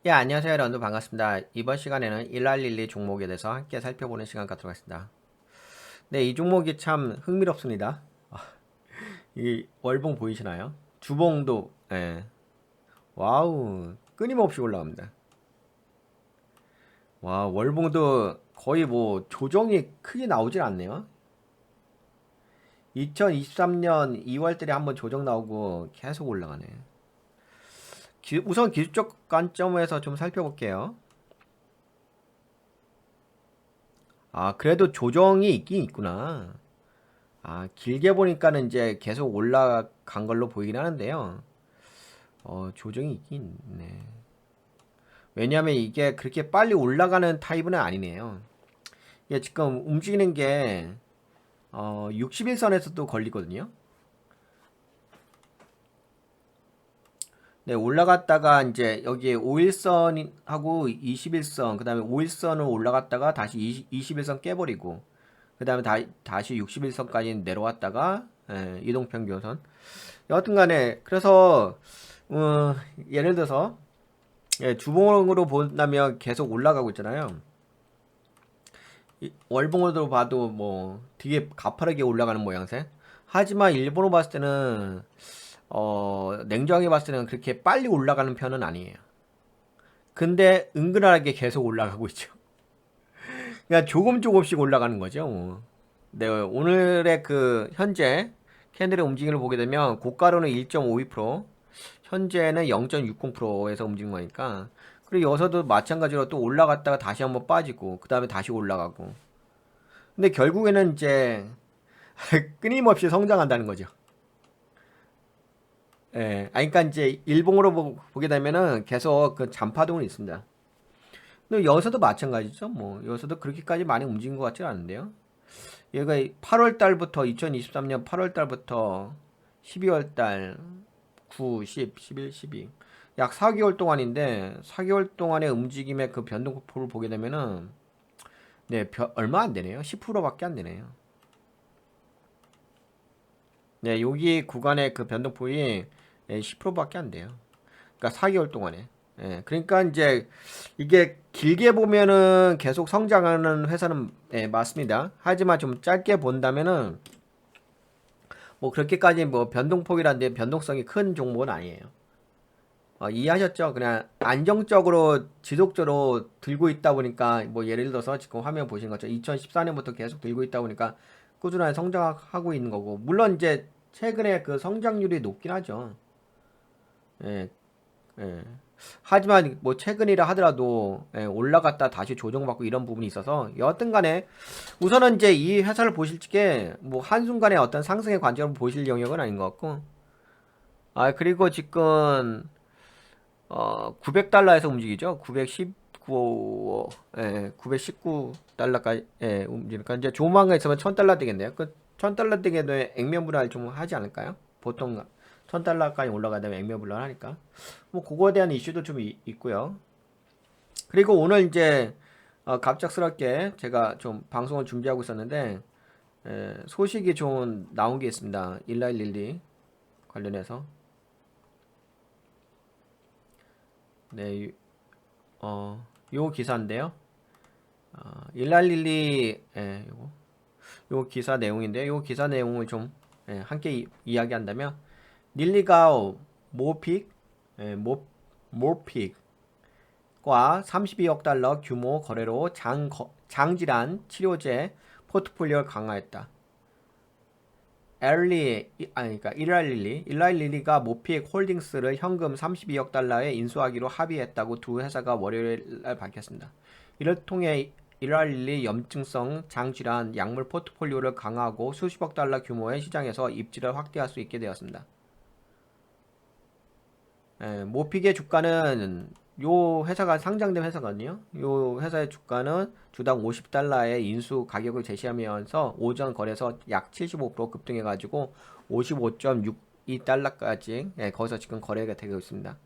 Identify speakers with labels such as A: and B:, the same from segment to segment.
A: 예, 안녕하세요, 여러분. 반갑습니다. 이번 시간에는 일랄릴리 종목에 대해서 함께 살펴보는 시간 갖도록 하겠습니다. 네, 이 종목이 참 흥미롭습니다. 이 월봉 보이시나요? 주봉도, 예. 와우, 끊임없이 올라갑니다. 와, 월봉도 거의 뭐 조정이 크게 나오질 않네요. 2023년 2월달에 한번 조정 나오고 계속 올라가네. 우선 기술적 관점에서 좀 살펴볼게요. 아, 그래도 조정이 있긴 있구나. 아, 길게 보니까는 이제 계속 올라간 걸로 보이긴 하는데요. 조정이 있긴 있네. 왜냐하면 이게 그렇게 빨리 올라가는 타입은 아니네요. 이게 지금 움직이는 게 61선에서도 걸리거든요. 네, 올라갔다가 이제 여기에 5일선하고 21선, 그 다음에 5일선을 올라갔다가 다시 21선 깨버리고, 그 다음에 다시 61선까지 내려왔다가, 이동평균선. 여하튼간에, 그래서, 어, 예를 들어서, 주봉으로 본다면 계속 올라가고 있잖아요. 월봉으로 봐도 뭐 되게 가파르게 올라가는 모양새. 하지만 일본으로 봤을 때는 냉정하게 봤을 때는 그렇게 빨리 올라가는 편은 아니에요. 근데 은근하게 계속 올라가고 있죠. 그러니까 조금씩 올라가는 거죠. 뭐. 네, 오늘의 그 현재 캔들의 움직임을 보게 되면 고가로는 1.52%, 현재는 0.60%에서 움직이는 거니까. 그리고 여기서도 마찬가지로 또 올라갔다가 다시 한번 빠지고 그 다음에 다시 올라가고. 근데 결국에는 이제 끊임없이 성장한다는 거죠. 예, 그러니까 이제 일봉으로 보게 되면은 계속 그 잔파동은 있습니다. 근데 여기서도 마찬가지죠. 뭐 여기서도 그렇게까지 많이 움직인 것 같지는 않은데요. 얘가 8월 달부터 2023년 8월 달부터 12월 달 9, 10, 11, 12 약 4개월 동안인데 4개월 동안의 움직임의 그 변동폭을 보게 되면은 네, 얼마 안 되네요. 10%밖에 안 되네요. 네, 여기 구간의 그 변동폭이 10%밖에 안 돼요. 그러니까 4개월 동안에. 예, 그러니까 이제 이게 길게 보면은 계속 성장하는 회사는 맞습니다. 하지만 좀 짧게 본다면은 뭐 그렇게까지 뭐 변동폭이란데 변동성이 큰 종목은 아니에요. 이해하셨죠? 그냥 안정적으로 지속적으로 들고 있다 보니까 뭐 예를 들어서 지금 화면 보신 것처럼 2014년부터 계속 들고 있다 보니까 꾸준하게 성장하고 있는 거고 물론 이제 최근에 그 성장률이 높긴 하죠. 예, 예. 하지만 뭐 최근이라 하더라도 올라갔다 다시 조정받고 이런 부분이 있어서 여하튼 간에 우선은 이제 이 회사를 보실 적에 뭐 한순간에 어떤 상승의 관점으로 보실 영역은 아닌 것 같고 아 그리고 지금 900달러에서 움직이죠. 919 919달러까지 움직이니까 이제 조만간 있으면 1000달러 되겠네요. 그 1000달러 되게도 액면 분할 좀 하지 않을까요? 보통 1000달러까지 올라가야 되면 액면 분할 하니까 뭐 그거에 대한 이슈도 좀 있고요. 그리고 오늘 이제 갑작스럽게 제가 좀 방송을 준비하고 있었는데 소식이 좀 나온 게 있습니다. 일라일릴리 관련해서 네, 요 기사인데요. 일랄릴리 요 기사 내용인데 요 기사 내용을 좀 함께 이야기한다면 릴리가 모픽 모픽과 32억 달러 규모 거래로 장질환 치료제 포트폴리오를 강화했다. 그러니까 일랄릴리가 모픽 홀딩스를 현금 32억 달러에 인수하기로 합의했다고 두 회사가 월요일 날 밝혔습니다. 이를 통해 일랄릴리 염증성 장질환 약물 포트폴리오를 강화하고 수십억 달러 규모의 시장에서 입지를 확대할 수 있게 되었습니다. 모픽의 주가는 요 회사가 상장된 회사거든요. 요 회사의 주가는 주당 50달러의 인수 가격을 제시하면서 오전 거래서 약 75% 급등해가지고 55.62달러까지 거기서 지금 거래가 되고 있습니다.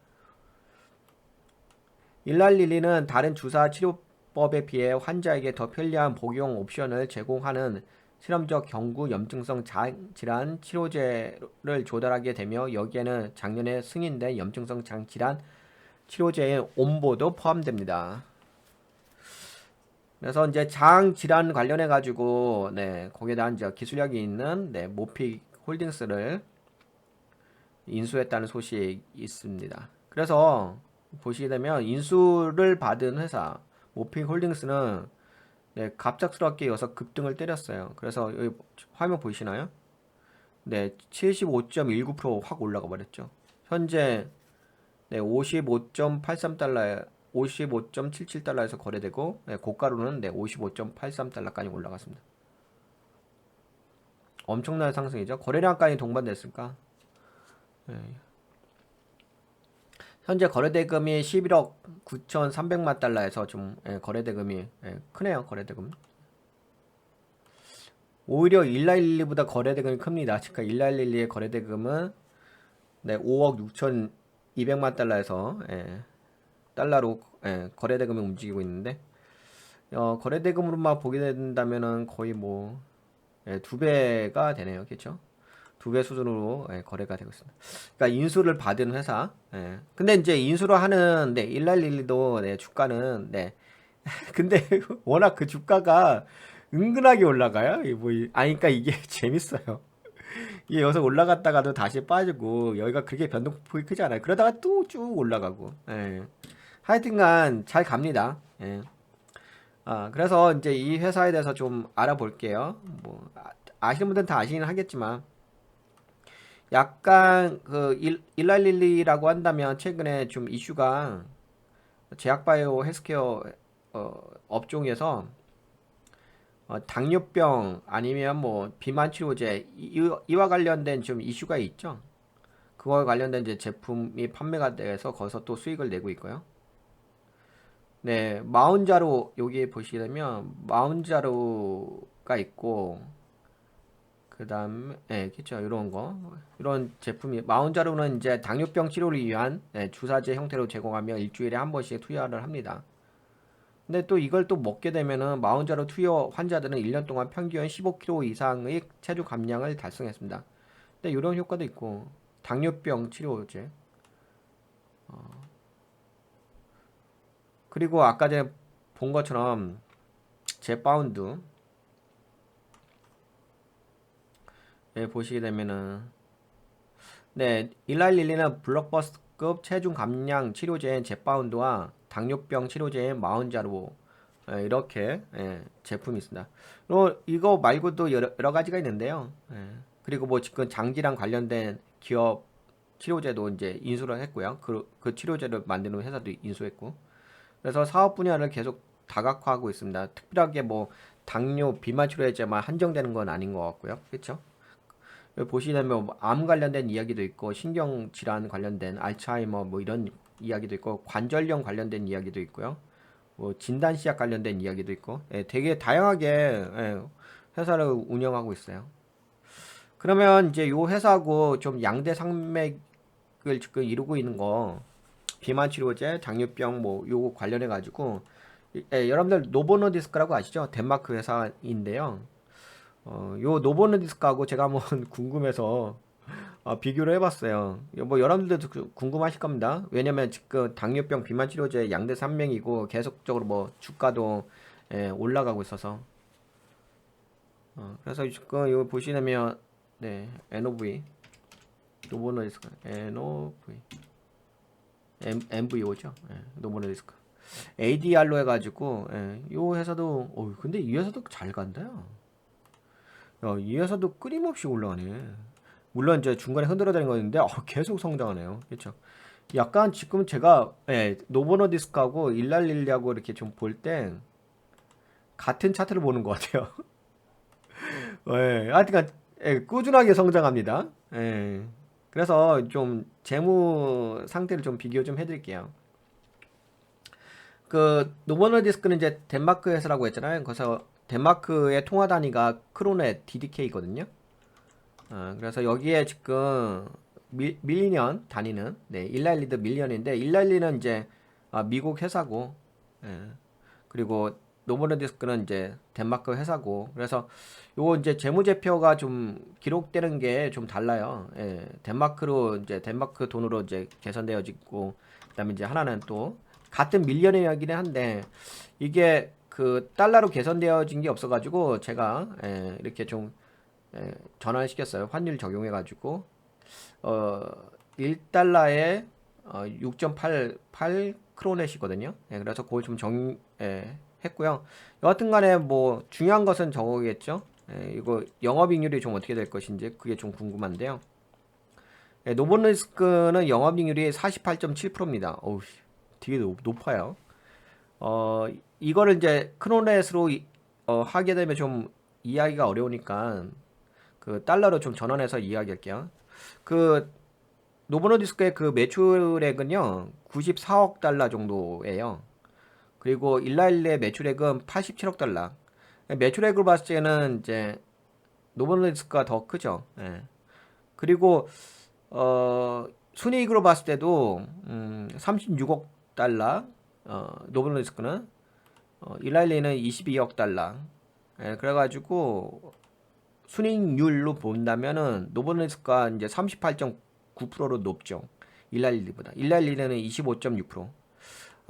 A: 일랄릴리는 다른 주사 치료법에 비해 환자에게 더 편리한 복용 옵션을 제공하는 실험적 경구 염증성 장질환 치료제를 조달하게 되며 여기에는 작년에 승인된 염증성 장질환 치료제인 옴보도 포함됩니다. 그래서 이제 장 질환 관련해 가지고 네, 거기에 대한 이제 기술력이 있는 네, 모픽 홀딩스를 인수했다는 소식이 있습니다. 그래서 보시게 되면 인수를 받은 회사 모픽 홀딩스는 네, 갑작스럽게 여기서 급등을 때렸어요. 그래서 여기 화면 보이시나요? 네, 75.19% 확 올라가 버렸죠. 현재 네, 55.83달러에 55.77달러에서 거래되고 네, 고가로는 네, 55.83달러까지 올라갔습니다. 엄청난 상승이죠. 거래량까지 동반됐을까? 네. 현재 거래대금이 11억 9,300만 달러에서 좀 거래대금이 크네요. 거래대금. 오히려 1112보다 거래대금이 큽니다. 그러니까 1112의 거래대금은 네, 5억 6,200만 달러에서 달러로 거래대금이 움직이고 있는데 거래대금으로만 보게 된다면은 거의 뭐 2배가 되네요. 그렇죠? 2배 수준으로 거래가 되고 있습니다. 그러니까 인수를 받은 회사. 근데 이제 인수를 하는 1112도 주가는 근데 워낙 그 주가가 은근하게 올라가요. 그러니까 이게 재밌어요. 이게 여기서 올라갔다가도 다시 빠지고 여기가 그렇게 변동폭이 크지 않아요. 그러다가 또 쭉 올라가고. 하여튼간 잘 갑니다. 그래서 이제 이 회사에 대해서 좀 알아볼게요. 뭐 아시는 분들은 다 아시긴 하겠지만 약간 그 일랄릴리라고 한다면 최근에 좀 이슈가 제약바이오 헬스케어 업종에서 당뇨병 아니면 뭐 비만 치료제 이와 관련된 좀 이슈가 있죠. 그거와 관련된 이제 제품이 판매가 돼서 거기서 또 수익을 내고 있고요. 네, 마운자로 여기 보시게 되면 마운자로가 있고 그 다음에 그쵸 이런 거 이런 제품이 마운자로는 이제 당뇨병 치료를 위한 주사제 형태로 제공하며 일주일에 한 번씩 투여를 합니다. 근데 또 이걸 또 먹게 되면은 마운자로 투여 환자들은 1년 동안 평균 15kg 이상의 체중 감량을 달성했습니다. 근데 이런 효과도 있고 당뇨병 치료제 그리고 아까 전에 본 것처럼 제파운드 보시게 되면은 일라일리는 블록버스터급 체중 감량 치료제인 제파운드와 당뇨병 치료제인 마운자로 이렇게 제품이 있습니다. 이거 말고도 여러 가지가 있는데요. 그리고 뭐 지금 장기랑 관련된 기업 치료제도 이제 인수를 했고요. 그 치료제를 만드는 회사도 인수했고. 그래서 사업 분야를 계속 다각화하고 있습니다. 특별하게 뭐 당뇨, 비만 치료제만 한정되는 건 아닌 것 같고요. 그렇죠? 여기 보시면 뭐암 관련된 이야기도 있고 신경 질환 관련된 알츠하이머 뭐 이런 이야기도 있고 관절염 관련된 이야기도 있고요. 뭐 진단 시약 관련된 이야기도 있고 되게 다양하게 회사를 운영하고 있어요. 그러면 이제 요 회사하고 좀 양대 산맥을 지금 이루고 있는 거 비만 치료제, 당뇨병 뭐 요거 관련해 가지고 여러분들 노보노디스크라고 아시죠? 덴마크 회사인데요. 요 노보노디스크하고 제가 한번 궁금해서 비교를 해봤어요. 뭐 여러분들도 궁금하실 겁니다. 왜냐면 지금 당뇨병 비만 치료제 양대 산맥이고 계속적으로 뭐 주가도 올라가고 있어서 그래서 지금 이거 보시면 NOV 노보노디스크 NOV MVO죠. 노보노디스크 ADR로 해가지고 요 회사도 근데 이 회사도 잘 간다요. 이 회사도 끊임없이 올라가네. 물론 이제 중간에 흔들어 다니는 거였는데 계속 성장하네요. 그렇죠? 약간 지금 제가 노보노디스크하고 일랄릴리하고 이렇게 좀 볼 때 같은 차트를 보는 것 같아요. 하여튼 꾸준하게 성장합니다. 그래서 좀 재무 상태를 좀 비교 좀 해드릴게요. 그 노보노디스크는 이제 덴마크 회사라고 했잖아요. 그래서 덴마크의 통화 단위가 크로네 DDK거든요. 그래서 여기에 지금 밀리언 단위는 일라일리도 밀리언인데 일라일리는 이제 미국 회사고 그리고 노보노디스크는 이제 덴마크 회사고, 그래서 요거 이제 재무제표가 좀 기록되는 게 좀 달라요. 예, 덴마크로 이제 덴마크 돈으로 이제 계산되어지고, 그다음에 이제 하나는 또 같은 밀리언이긴 한데 이게 그 달러로 계산되어진 게 없어가지고 제가 이렇게 좀 전환을 시켰어요. 환율 적용해가지고 1달러에 6.88 크로넷이거든요. 그래서 그걸 좀 했고요. 여하튼간에 뭐 중요한 것은 저거겠죠. 이거 영업이익률이 좀 어떻게 될 것인지 그게 좀 궁금한데요. 노보노디스크는 영업이익률이 48.7%입니다. 어우, 되게 높아요. 이거를 이제 크로넷으로 하게 되면 좀 이해하기가 어려우니까 그 달러로 좀 전환해서 이야기할게요. 그 노보노디스크의 그 매출액은요 94억 달러 정도예요. 그리고 일라일리의 매출액은 87억 달러. 매출액으로 봤을 때는 이제 노보노디스크가 더 크죠. 예. 그리고 순이익으로 봤을 때도 36억 달러. 노보노디스크는 일라일리는 22억 달러. 예, 그래가지고 순이익률로 본다면은 노보노디스크가 이제 38.9%로 높죠. 일라일리보다. 일라일리는 25.6%.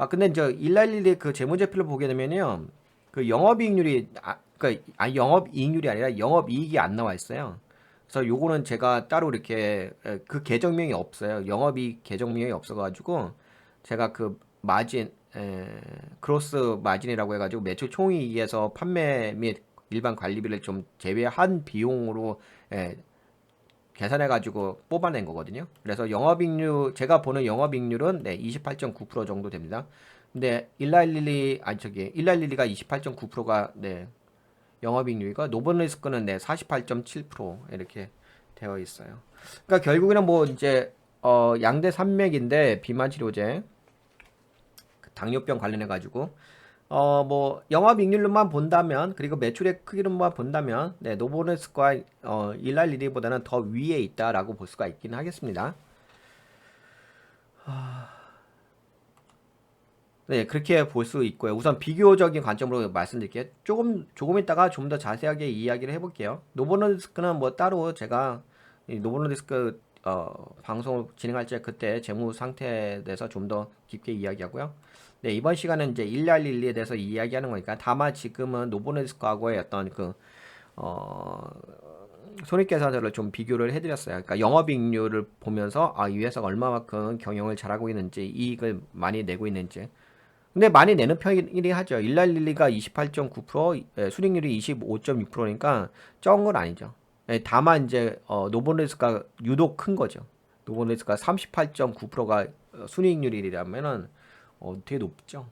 A: 근데 이제 일라일리 그 재무제표를 보게 되면요. 그 영업이익률이 영업이익률이 아니라 영업이익이 안 나와 있어요. 그래서 요거는 제가 따로 이렇게 그 계정명이 없어요. 영업이익 계정명이 없어가지고 제가 그 마진 크로스 마진이라고 해가지고 매출 총이익에서 판매 및 일반 관리비를 좀 제외한 비용으로 계산해가지고 뽑아낸 거거든요. 그래서 영업이익률 제가 보는 영업이익률은 28.9% 정도 됩니다. 근데 일라일리가 28.9%가 영업이익률이고 노보노디스크는 48.7% 이렇게 되어 있어요. 그러니까 결국에는 뭐 이제 양대 산맥인데 비만 치료제 당뇨병 관련해 가지고 뭐 영업이익률로만 본다면 그리고 매출의 크기로만 본다면 노보노디스크와 일라일리보다는 더 위에 있다라고 볼 수가 있긴 하겠습니다. 네, 그렇게 볼 수 있고요. 우선 비교적인 관점으로 말씀드릴게요. 조금 있다가 좀 더 자세하게 이야기를 해볼게요. 노보노디스크는 뭐 따로 제가 이 노보노디스크 방송을 진행할 때 그때 재무 상태에 대해서 좀 더 깊게 이야기하고요. 네, 이번 시간은 이제 일라일리에 대해서 이야기하는 거니까 다만 지금은 노보노디스크하고의 어떤 그 손익계산서를 좀 비교를 해드렸어요. 그러니까 영업이익률을 보면서 이 회사가 얼마만큼 경영을 잘하고 있는지 이익을 많이 내고 있는지. 근데 많이 내는 편이긴 하죠. 일라일리가 28.9%, 수익률이 25.6%니까 적은 건 아니죠. 다만 이제 노보노디스크가 유독 큰 거죠. 노보노디스크가 38.9%가 순이익률이라면은 되게 높죠.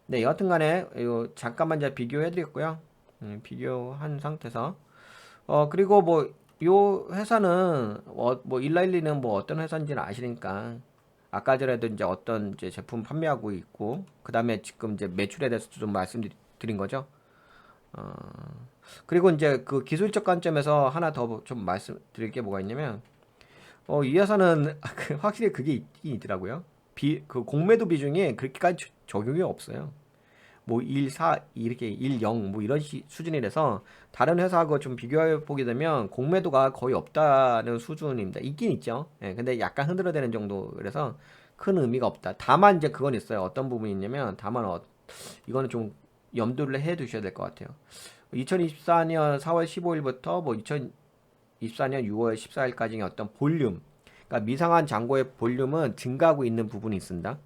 A: 네, 여하튼간에 이거 잠깐만 이제 비교해드렸고요. 비교한 상태에서 그리고 뭐 요 회사는 뭐 일라일리는 뭐 어떤 회사인지는 아시니까 아까 전에도 이제 어떤 이제 제품 판매하고 있고 그 다음에 지금 이제 매출에 대해서도 좀 말씀드린 거죠. 어, 그리고 이제 그 기술적 관점에서 하나 더 좀 말씀드릴 게 뭐가 있냐면 이 회사는 확실히 그게 있긴 있더라고요. 그 공매도 비중이 그렇게까지 적용이 없어요. 뭐 1, 4 이렇게 1, 0 뭐 이런 수준이라서 다른 회사하고 좀 비교해 보게 되면 공매도가 거의 없다는 수준입니다. 있긴 있죠. 근데 약간 흔들어대는 정도 그래서 큰 의미가 없다. 다만 이제 그건 있어요. 어떤 부분이 있냐면 다만 이거는 좀 염두를 해 두셔야 될 것 같아요. 2024년 4월 15일부터 뭐 2024년 6월 14일까지의 어떤 볼륨, 그러니까 미상한 잔고의 볼륨은 증가하고 있는 부분이 있습니다.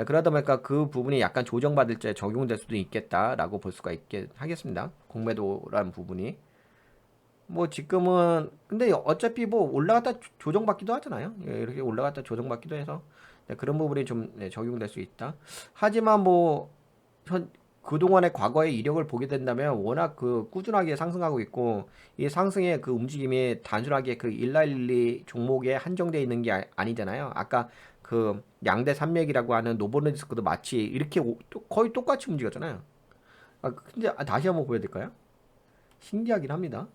A: 그러다 보니까 그 부분이 약간 조정받을 때 적용될 수도 있겠다라고 볼 수가 있게 하겠습니다. 공매도라는 부분이. 뭐 지금은 근데 어차피 뭐 올라갔다 조정받기도 하잖아요. 이렇게 올라갔다 조정받기도 해서 그런 부분이 좀 적용될 수 있다. 하지만 뭐 그동안의 과거의 이력을 보게 된다면 워낙 그 꾸준하게 상승하고 있고 이 상승의 그 움직임이 단순하게 그 일라일리 종목에 한정되어 있는 게 아니잖아요. 아까 그 양대 산맥이라고 하는 노보노디스크도 마치 이렇게 거의 똑같이 움직였잖아요. 근데 다시 한번 보여드릴까요? 신기하긴 합니다.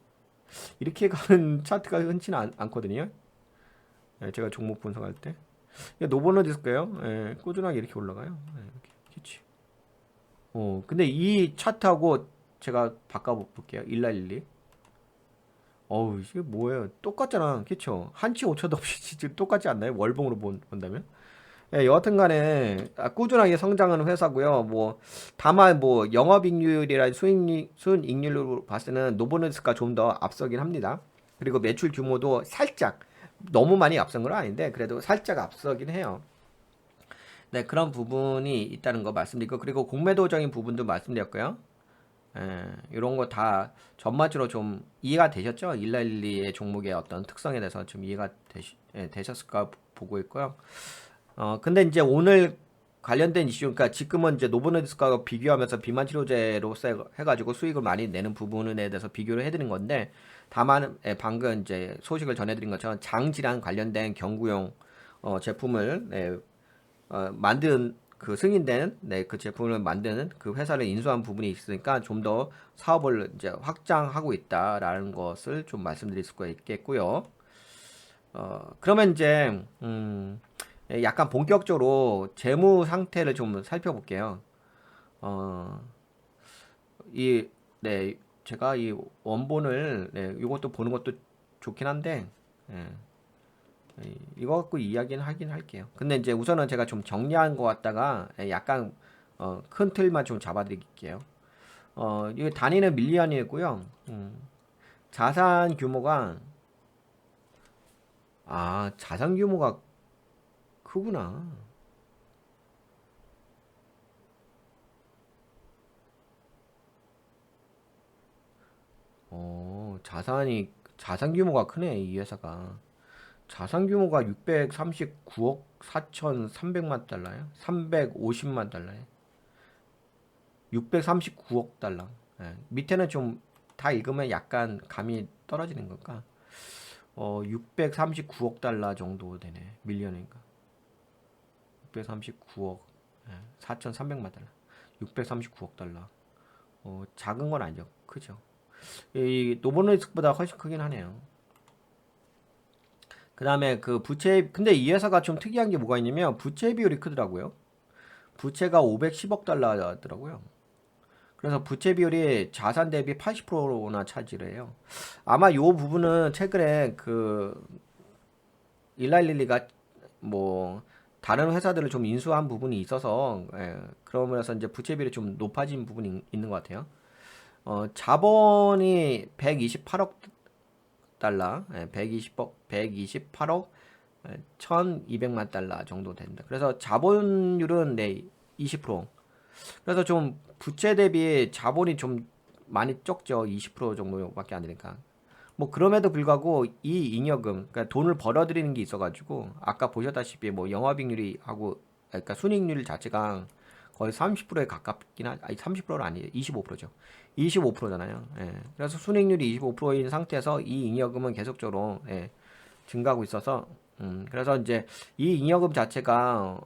A: 이렇게 가는 차트가 흔치는 않거든요. 제가 종목 분석할 때. 노보노디스크예요. 꾸준하게 이렇게 올라가요. 이렇게. 그치. 근데 이 차트하고 제가 바꿔볼게요. 1412. 어우, 이게 뭐예요? 똑같잖아. 그쵸? 한치 오차도 없이 진짜 똑같지 않나요? 월봉으로 본다면? 예, 여하튼 간에 꾸준하게 성장하는 회사고요. 뭐 다만 뭐 영업이익률이나 순이익률로 봤을 때는 노보노디스가 좀 더 앞서긴 합니다. 그리고 매출 규모도 살짝 너무 많이 앞선 건 아닌데 그래도 살짝 앞서긴 해요. 네, 그런 부분이 있다는 거 말씀드리고 그리고 공매도적인 부분도 말씀드렸고요. 이런 거 다 전반적으로 좀 이해가 되셨죠? 1412의 종목의 어떤 특성에 대해서 좀 이해가 되셨을까 보고 있고요. 근데 이제 오늘 관련된 이슈, 그러니까 지금은 이제 노보노디스크하고 비교하면서 비만 치료제로 해가지고 수익을 많이 내는 부분에 대해서 비교를 해드린 건데, 다만 방금 이제 소식을 전해드린 것처럼 장질환 관련된 경구용 제품을 만든 그 승인된 그 제품을 만드는 그 회사를 인수한 부분이 있으니까 좀 더 사업을 이제 확장하고 있다라는 것을 좀 말씀드릴 수가 있겠고요. 그러면 이제 약간 본격적으로 재무 상태를 좀 살펴볼게요. 어, 이, 네, 제가 이 원본을, 네, 이것도 보는 것도 좋긴 한데, 예, 이거 갖고 이야기는 하긴 할게요. 근데 이제 우선은 제가 좀 정리한 것 같다가 약간 큰 틀만 좀 잡아드릴게요. 이 단위는 밀리언이고요. 자산 규모가 자산 규모가 크구나. 자산 규모가 크네, 이 회사가. 자산 규모가 639억 4,300만 달러요? 350만 달러요? 639억 달러. 예, 밑에는 좀 다 읽으면 약간 감이 떨어지는 건가? 639억 달러 정도 되네. 밀리언이니까. 639억. 4,300만 달러. 639억 달러. 작은 건 아니죠. 크죠. 이 노보노디스크보다 훨씬 크긴 하네요. 그 다음에 그 부채, 근데 이 회사가 좀 특이한 게 뭐가 있냐면 부채 비율이 크더라고요. 부채가 510억 달러더라고요. 그래서 부채 비율이 자산 대비 80%나 차지를 해요. 아마 이 부분은 최근에 그 일라일리가 뭐 다른 회사들을 좀 인수한 부분이 있어서 그러면서 이제 부채 비율이 좀 높아진 부분이 있는 것 같아요. 자본이 128억 달러, 128억 1200만 달러 정도 된다. 그래서 자본율은 20%. 그래서 좀 부채 대비 자본이 좀 많이 적죠. 20% 정도밖에 안 되니까. 뭐 그럼에도 불구하고 이 잉여금, 그러니까 돈을 벌어들이는 게 있어가지고 아까 보셨다시피 뭐 영업이익률이 하고 그러니까 순이익률 자체가 거의 30%에 가깝긴 아니 30%는 아니에요. 25%죠. 25%잖아요. 예. 그래서 순이익률이 25%인 상태에서 이 잉여금은 계속적으로 증가하고 있어서 그래서 이제 이 잉여금 자체가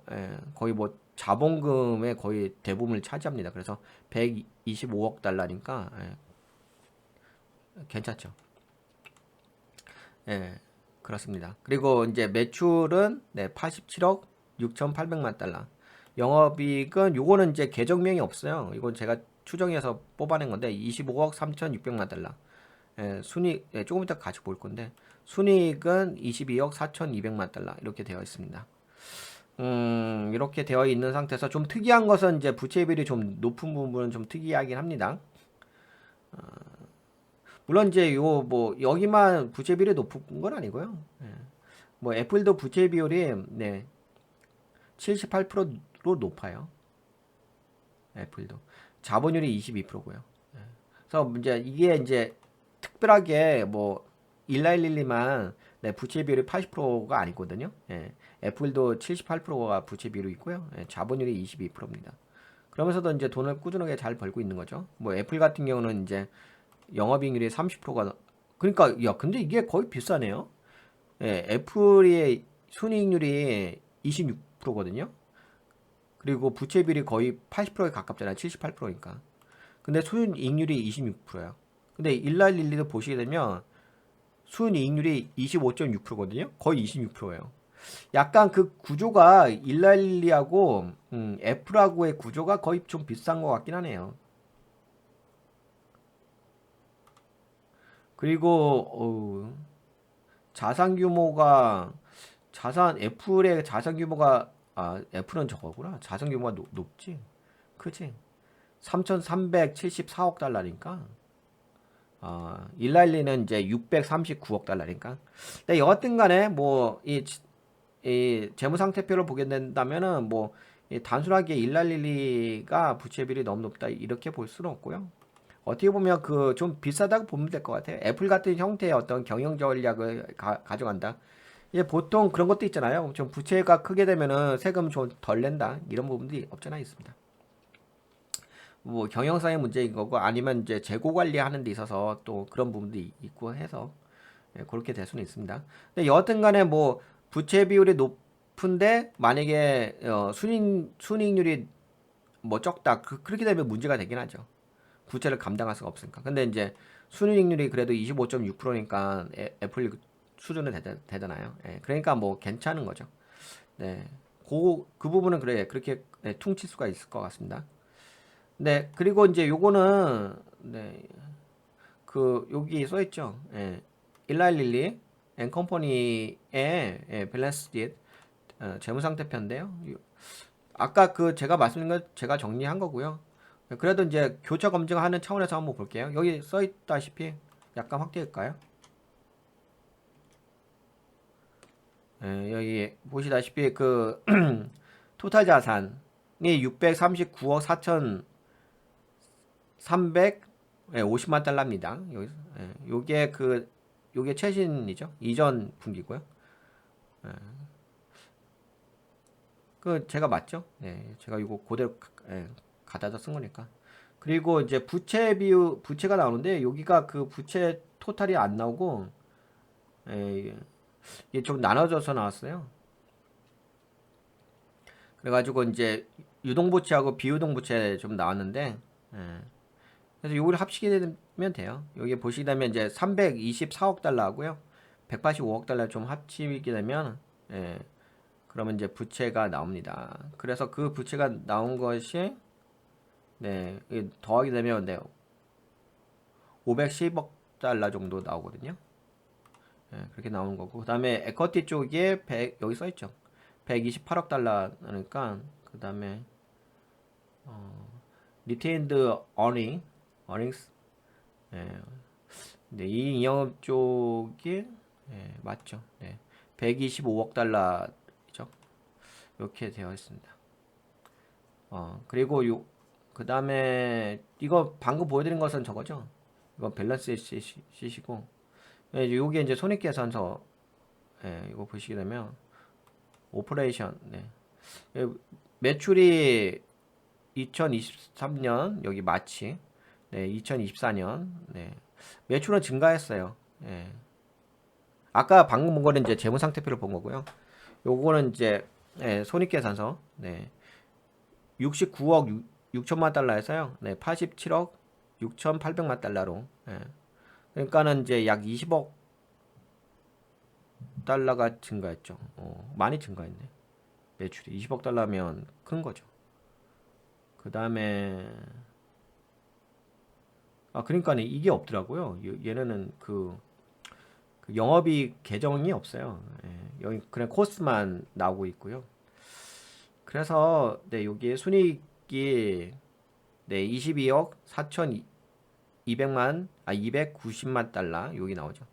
A: 거의 뭐 자본금의 거의 대부분을 차지합니다. 그래서 125억 달러니까 괜찮죠. 예, 그렇습니다. 그리고 이제 매출은 87억 6,800만 달러. 영업이익은 요거는 이제 계정명이 없어요. 이건 제가 추정해서 뽑아낸 건데 25억 3,600만 달러. 순이익 조금 이따 같이 볼 건데 순이익은 22억 4,200만 달러 이렇게 되어 있습니다. 이렇게 되어 있는 상태에서 좀 특이한 것은 이제 부채 비율이 좀 높은 부분은 좀 특이하긴 합니다. 물론 이제 요 뭐 여기만 부채 비율이 높은 건 아니고요. 뭐 애플도 부채 비율이 78%로 높아요. 애플도 자본율이 22%고요. 그래서 이제 이게 이제 특별하게 뭐 1111만 부채 비율이 80%가 아니거든요. 애플도 78%가 부채 비율이 있고요. 자본율이 22%입니다. 그러면서도 이제 돈을 꾸준하게 잘 벌고 있는 거죠. 뭐 애플 같은 경우는 이제 영업이익률이 30%가 그러니까 야 근데 이게 거의 비싸네요. 애플의 순이익률이 26%거든요. 그리고 부채 비율이 거의 80%에 가깝잖아요. 78%니까. 근데 순이익률이 26%예요. 근데 일랄일리도 보시게 되면 순이익률이 25.6%거든요. 거의 26%예요. 약간 그 구조가 일라일리하고 애플하고의 구조가 거의 좀 비슷한 것 같긴 하네요. 그리고 자산 규모가 애플의 자산 규모가 애플은 저거구나. 자산 규모가 높지. 그치? 3,374억 달러니까. 일라일리는 이제 639억 달러니까. 근데 여하튼 간에 뭐 이 재무 상태표를 보게 된다면은 뭐 이 단순하게 일라일리가 부채 비율이 너무 높다 이렇게 볼 수는 없고요. 어떻게 보면 그 좀 비싸다고 보면 될 것 같아요. 애플 같은 형태의 어떤 경영 전략을 가져간다. 이제 보통 그런 것도 있잖아요. 좀 부채가 크게 되면은 세금 좀 덜 낸다. 이런 부분들이 없잖아 있습니다. 뭐 경영상의 문제인 거고 아니면 이제 재고 관리하는 데 있어서 또 그런 부분도 있고 해서 그렇게 될 수는 있습니다. 근데 여하튼 간에 뭐 부채 비율이 높은데 만약에 순이익률이 뭐 적다. 그렇게 되면 문제가 되긴 하죠. 부채를 감당할 수가 없으니까. 근데 이제 순이익률이 그래도 25.6%니까 애플 수준은 되잖아요. 그러니까 뭐 괜찮은 거죠. 네. 그 부분은 그렇게 퉁칠 수가 있을 것 같습니다. 네. 그리고 이제 요거는 네. 그 여기 써 있죠. 일라일릴리 앤 컴퍼니의 밸런스 닛 재무 상태표인데요. 아까 그 제가 말씀드린 거 제가 정리한 거고요. 그래도 이제 교차 검증하는 차원에서 한번 볼게요. 여기 써 있다시피 약간 확대할까요? 여기 보시다시피 그 토탈 자산이 639억 4,350만 달러입니다. 여기서 요게 최신이죠. 이전 분기고요. 그 제가 맞죠? 제가 이거 그대로 갖다서 쓴 거니까. 그리고 이제 부채가 나오는데 여기가 그 부채 토탈이 안 나오고 이게 좀 나눠져서 나왔어요. 그래가지고 이제 유동부채하고 비유동부채 좀 나왔는데 그래서 요거를 합치게 되면 돼요. 여기 보시게 되면 이제 324억 달러 하고요. 185억 달러 좀 합치게 되면 그러면 이제 부채가 나옵니다. 그래서 그 부채가 나온 것이 더하게 되면 510억 달러 정도 나오거든요. 그렇게 나오는 거고. 그다음에 에쿼티 쪽에 여기 써 있죠. 128억 달러니까 그다음에 리테인드 어닝스 이 영업 쪽이 맞죠. 125억 달러죠. 이렇게 되어 있습니다. 그리고 그다음에 이거 방금 보여드린 것은 저거죠. 이거 밸런스 시시고 요게 이제 손익계산서 이거 보시게 되면 오퍼레이션 매출이 2023년 여기 마치 2024년 매출은 증가했어요. 아까 방금 본 거는 이제 재무 상태표를 본 거고요. 요거는 이제 손익계산서 69억 6천만 달러에서요. 87억 6,800만 달러로. 그러니까는 이제 약 20억 달러가 증가했죠. 많이 증가했네. 매출이 20억 달러면 큰 거죠. 그 다음에 그러니까 이게 없더라고요. 얘네는 그 영업이익 계정이 없어요. 여기 그냥 코스만 나오고 있고요. 그래서 여기에 순이익이 22억 4,200만 290만 달러 여기 나오죠.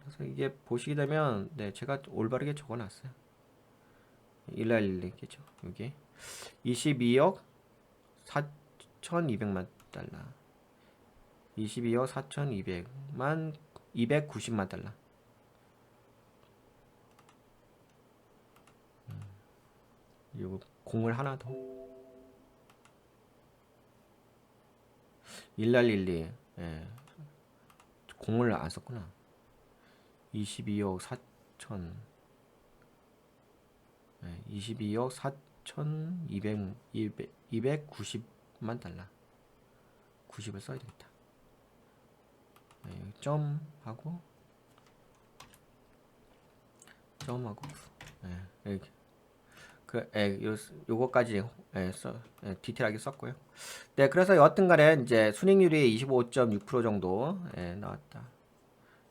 A: 그래서 이게 보시게 되면 제가 올바르게 적어놨어요. 일라일리겠죠. 여기 22억 4,200만 달러 22억 4,200만 290만 달러 이거 공을 하나 더 일랄일리 공을 안 썼구나. 22억 4천 22억 4,290만 달러 90을 써야 되겠다. 점 하고 점하고 이렇게 요거까지 디테일하게 썼고요. 네, 그래서 여하튼간에 이제 순익률이 25.6% 정도 나왔다.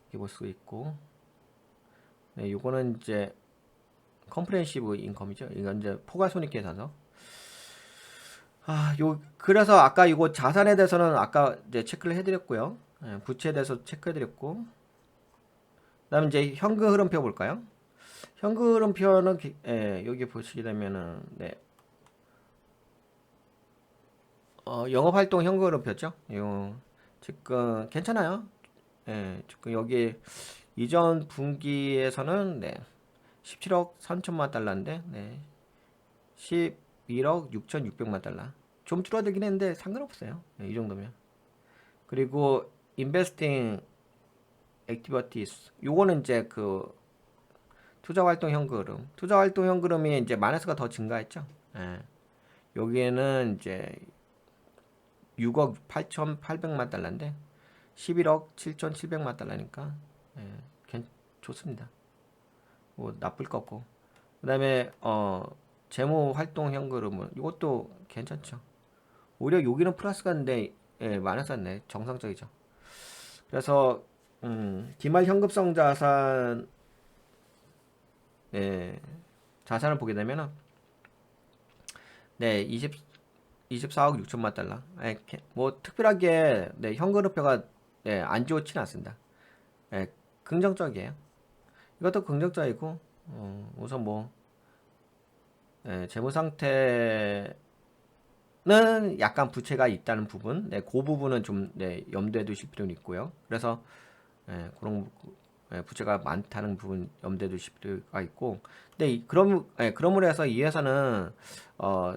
A: 이렇게 볼 수 있고, 네, 요거는 이제 컴프레hen시브 인컴이죠. 이건 이제 포괄손익계산서. 그래서 아까 이거 자산에 대해서는 아까 이제 체크를 해드렸고요. 부채에 대해서 체크해드렸고, 그다음 이제 현금 흐름표 볼까요? 현금 흐름표는 여기 보시게 되면은 영업활동 현금 흐름표죠. 지금 괜찮아요. 지금 여기 이전 분기에서는 17억 3천만 달러인데 11억 6,600만 달러. 좀 줄어들긴 했는데 상관없어요. 이 정도면. 그리고 investing activities 요거는 이제 그 투자활동 현금흐름. 투자활동 현금흐름이 이제 마이너스가 더 증가했죠. 여기에는 이제 6억 8,800만 달러인데 11억 7,700만 달러니까 좋습니다. 뭐 나쁠 거 없고. 그다음에 재무 활동 현금흐름은 이것도 괜찮죠. 오히려 여기는 플러스가 있는데 마이너스였네. 정상적이죠. 그래서 기말 현금성 자산 자산을 보게 되면은 24억 6천만 달러. 뭐 특별하게 현금흐름표가 안 좋지는 않습니다. 긍정적이에요. 이것도 긍정적이고 우선 뭐 재무 상태는 약간 부채가 있다는 부분, 그 부분은 좀 염두에 두실 필요는 있고요. 그래서 그런 부채가 많다는 부분 염두에 두실 필요가 있고, 근데 그럼으로 해서 이 회사는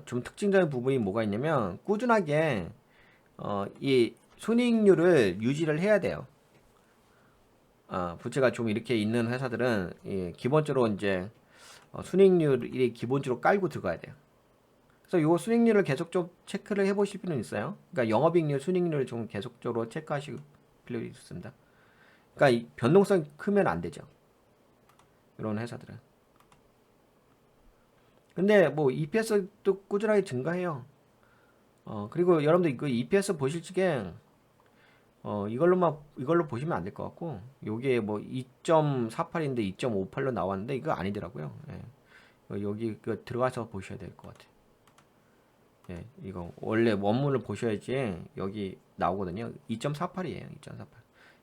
A: 좀 특징적인 부분이 뭐가 있냐면 꾸준하게 이 순이익률을 유지를 해야 돼요. 부채가 좀 이렇게 있는 회사들은 기본적으로 이제 순이익률이 기본적으로 깔고 들어가야 돼요. 그래서 요 순이익률을 계속 좀 체크를 해보실 필요는 있어요. 그러니까 영업이익률, 순이익률을 좀 계속적으로 체크하실 필요가 있습니다. 그러니까 이 변동성이 크면 안 되죠. 이런 회사들은. 근데 뭐 EPS도 꾸준하게 증가해요. 그리고 여러분들 그 EPS 보실 적에 이걸로 보시면 안 될 것 같고, 요게 뭐 2.48인데 2.58로 나왔는데 이거 아니더라고요. 여기 들어가서 보셔야 될 것 같아요. 이거 원래 원문을 보셔야지 여기 나오거든요. 2.48이에요. 2.48.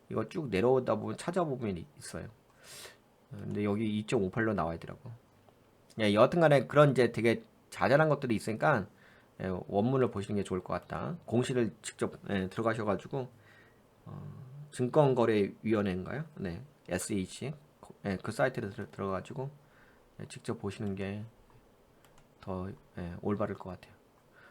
A: 이거 쭉 내려오다 보면 찾아보면 있어요. 근데 여기 2.58로 나와야 되라고. 여하튼간에 그런 이제 되게 자잘한 것들이 있으니까 원문을 보시는 게 좋을 것 같다. 공시를 직접 들어가셔가지고 증권거래위원회인가요? SH 그 사이트에 들어가지고 직접 보시는 게 더 올바를 것 같아요.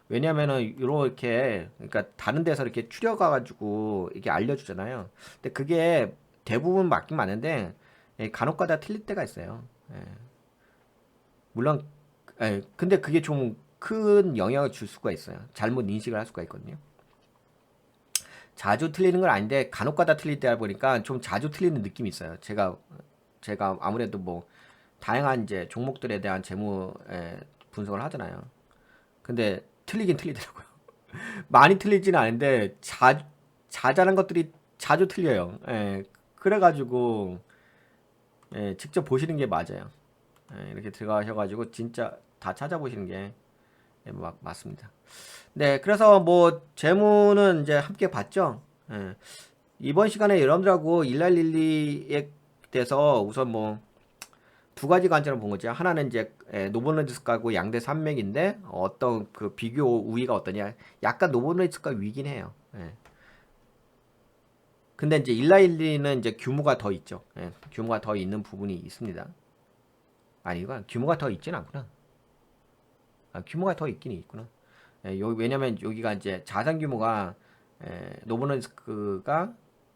A: 왜냐면은 이렇게 그러니까 다른 데서 이렇게 추려가가지고 이게 알려주잖아요. 근데 그게 대부분 맞긴 맞는데 간혹가다 틀릴 때가 있어요. 물론 근데 그게 좀 큰 영향을 줄 수가 있어요. 잘못 인식을 할 수가 있거든요. 자주 틀리는 건 아닌데 간혹가다 틀릴 때다 보니까 좀 자주 틀리는 느낌이 있어요. 제가 아무래도 뭐 다양한 이제 종목들에 대한 재무 분석을 하잖아요. 근데 틀리긴 틀리더라고요. 많이 틀리지는 않은데 자잘한 것들이 자주 틀려요. 그래가지고 직접 보시는 게 맞아요. 이렇게 들어가셔가지고 진짜 다 찾아보시는 게 맞습니다. 네, 그래서 뭐 재무는 이제 함께 봤죠. 이번 시간에 여러분들하고 일랄릴리에 대해서 우선 뭐 두 가지 관점을 본 거죠. 하나는 이제 노보노디스크하고 양대 산맥인데 어떤 그 비교 우위가 어떠냐. 약간 노보노디스크가 위긴 해요. 근데 이제 일라일리는 이제 규모가 더 있죠. 규모가 더 있는 부분이 있습니다. 아니가 규모가 더 있진 않구나. 규모가 더 있긴 있구나. 왜냐면 여기가 이제 자산 규모가 노보노디스크가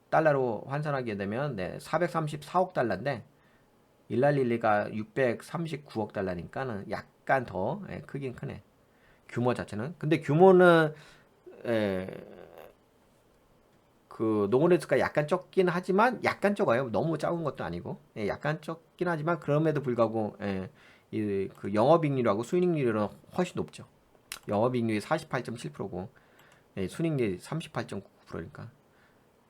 A: 달러로 환산하게 되면 434억 달러인데 일랄릴리가 639억 달러니까는 약간 더 크긴 크네. 규모 자체는. 근데 규모는 그 노브레스가 약간 적긴 하지만 약간 적어요. 너무 작은 것도 아니고 예, 약간 적긴 하지만 그럼에도 불구하고 예, 그 영업이익률하고 순이익률은 훨씬 높죠. 영업이익률이 48.7%고 예, 순이익률이 38.9%니까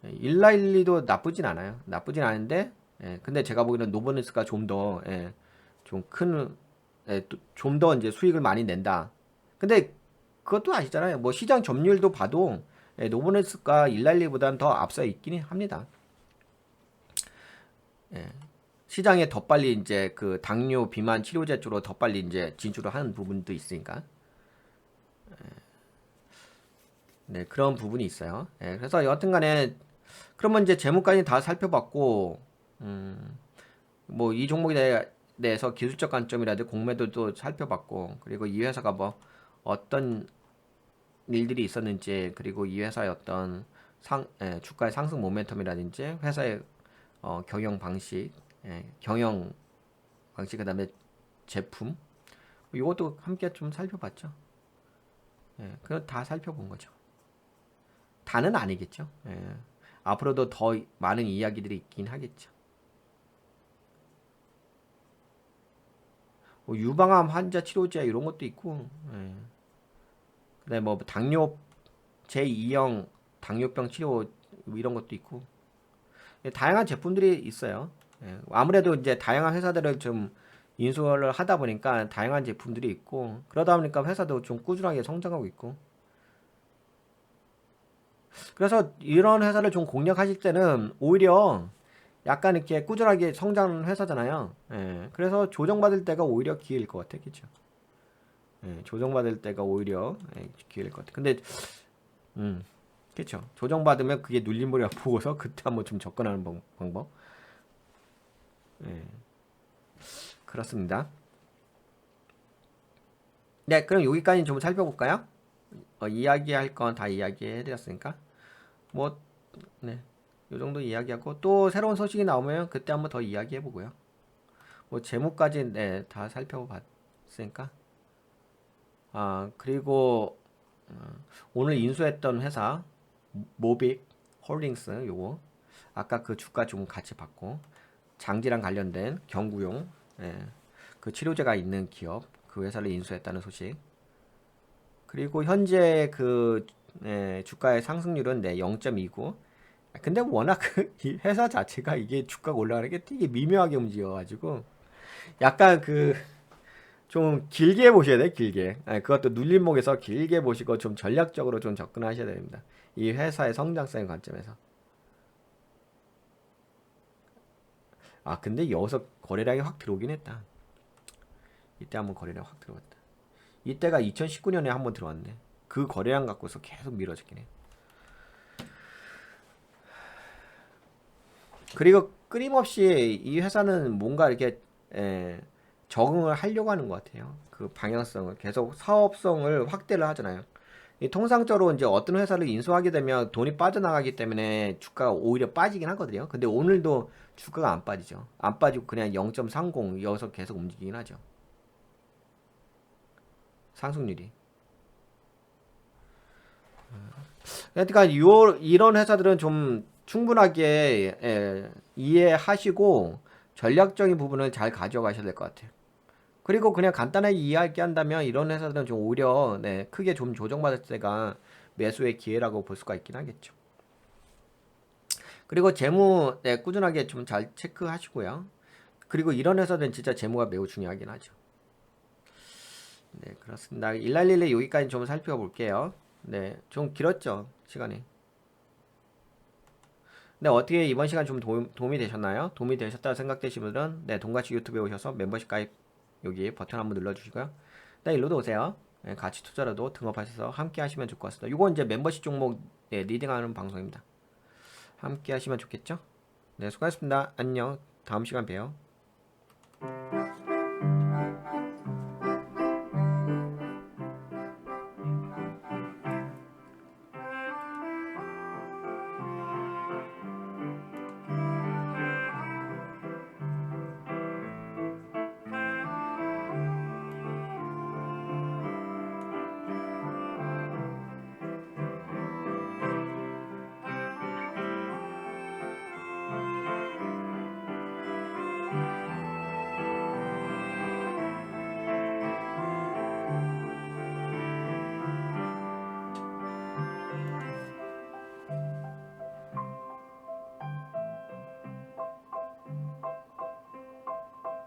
A: 예, 일라일리도 나쁘진 않아요. 나쁘진 않은데 예, 근데 제가 보기에는 노브레스가 좀 더 좀 큰 좀 더 이제 수익을 많이 낸다. 근데 그것도 아시잖아요. 뭐 시장 점유율도 봐도 노브레스가 일랄리보다는 더 앞서 있긴 합니다. 예. 시장에 더 빨리 이제 그 당뇨 비만 치료제 쪽으로 더 빨리 이제 진출을 하는 부분도 있으니까. 네, 그런 부분이 있어요. 예, 그래서 여하튼간에 그러면 이제 재무까지 다 살펴봤고, 뭐 이 종목에 대해서 기술적 관점이라든지 공매도도 살펴봤고, 그리고 이 회사가 뭐 어떤 일들이 있었는지, 그리고 이 회사의 어떤 주가의 상승 모멘텀이라든지 회사의 경영 방식, 경영 방식 그다음에 제품 이것도 함께 좀 살펴봤죠. 그거 다 살펴본 거죠. 다는 아니겠죠. 앞으로도 더 많은 이야기들이 있긴 하겠죠. 뭐 유방암 환자 치료제 이런 것도 있고, 그다음에 뭐 당뇨 제2형 당뇨병 치료 이런 것도 있고, 다양한 제품들이 있어요. 아무래도 이제 다양한 회사들을 좀 인수를 하다 보니까 다양한 제품들이 있고, 그러다 보니까 회사도 좀 꾸준하게 성장하고 있고. 그래서 이런 회사를 좀 공략하실 때는 오히려 약간 이렇게 꾸준하게 성장하는 회사잖아요. 그래서 조정받을 때가 오히려 기회일 것 같아. 그죠? 조정받을 때가 오히려 기회일 것 같아. 근데, 그쵸. 조정받으면 그게 눌림물이라 보고서 그때 한번 좀 접근하는 방법. 예, 그렇습니다. 네, 그럼 여기까지 좀 살펴볼까요? 이야기할 건 다 이야기해드렸으니까. 뭐, 네. 요 정도 이야기하고, 또 새로운 소식이 나오면 그때 한번 더 이야기해보고요. 뭐, 재무까지, 네, 다 살펴봤으니까. 아, 그리고, 오늘 인수했던 회사, 모빅 홀딩스, 요거. 아까 그 주가 좀 같이 봤고, 장지랑 관련된 경구용, 그 치료제가 있는 기업, 그 회사를 인수했다는 소식. 그리고 현재 그 주가의 상승률은 0.29. 근데 워낙 이 회사 자체가 이게 주가가 올라가는 게 되게 미묘하게 움직여가지고 약간 그 좀 길게 보셔야 돼, 길게. 그것도 눌림목에서 길게 보시고 좀 전략적으로 좀 접근하셔야 됩니다. 이 회사의 성장성의 관점에서. 아, 근데 여기서 거래량이 확 들어오긴 했다. 이때 한번 거래량 확 들어왔다. 이때가 2019년에 한번 들어왔네. 그 거래량 갖고서 계속 밀어졌긴 해. 그리고 끊임없이 이 회사는 뭔가 이렇게 적응을 하려고 하는 것 같아요. 그 방향성을 계속 사업성을 확대를 하잖아요. 통상적으로 이제 어떤 회사를 인수하게 되면 돈이 빠져나가기 때문에 주가가 오히려 빠지긴 하거든요. 근데 오늘도 주가가 안 빠지죠. 안 빠지고 그냥 0.30 여기서 계속 움직이긴 하죠. 상승률이. 그러니까 이런 회사들은 좀 충분하게 이해하시고 전략적인 부분을 잘 가져가셔야 될 것 같아요. 그리고 그냥 간단하게 이야기한다면 이런 회사들은 좀 오히려 크게 좀 조정받을 때가 매수의 기회라고 볼 수가 있긴 하겠죠. 그리고 재무 꾸준하게 좀 잘 체크하시고요. 그리고 이런 회사들은 진짜 재무가 매우 중요하긴 하죠. 네, 그렇습니다. 일랄일레 여기까지 좀 살펴볼게요. 네, 좀 길었죠, 시간이. 네, 어떻게 이번 시간 좀 도움이 되셨나요? 도움이 되셨다고 생각되시는 분들은 돈가치 유튜브에 오셔서 멤버십 가입 여기 버튼 한번 눌러주시고요. 네, 일로도 오세요. 네, 같이 투자라도 등록하셔서 함께 하시면 좋을 것 같습니다. 이건 이제 멤버십 종목 리딩하는 방송입니다. 함께 하시면 좋겠죠? 네, 수고하셨습니다. 안녕. 다음 시간 봬요.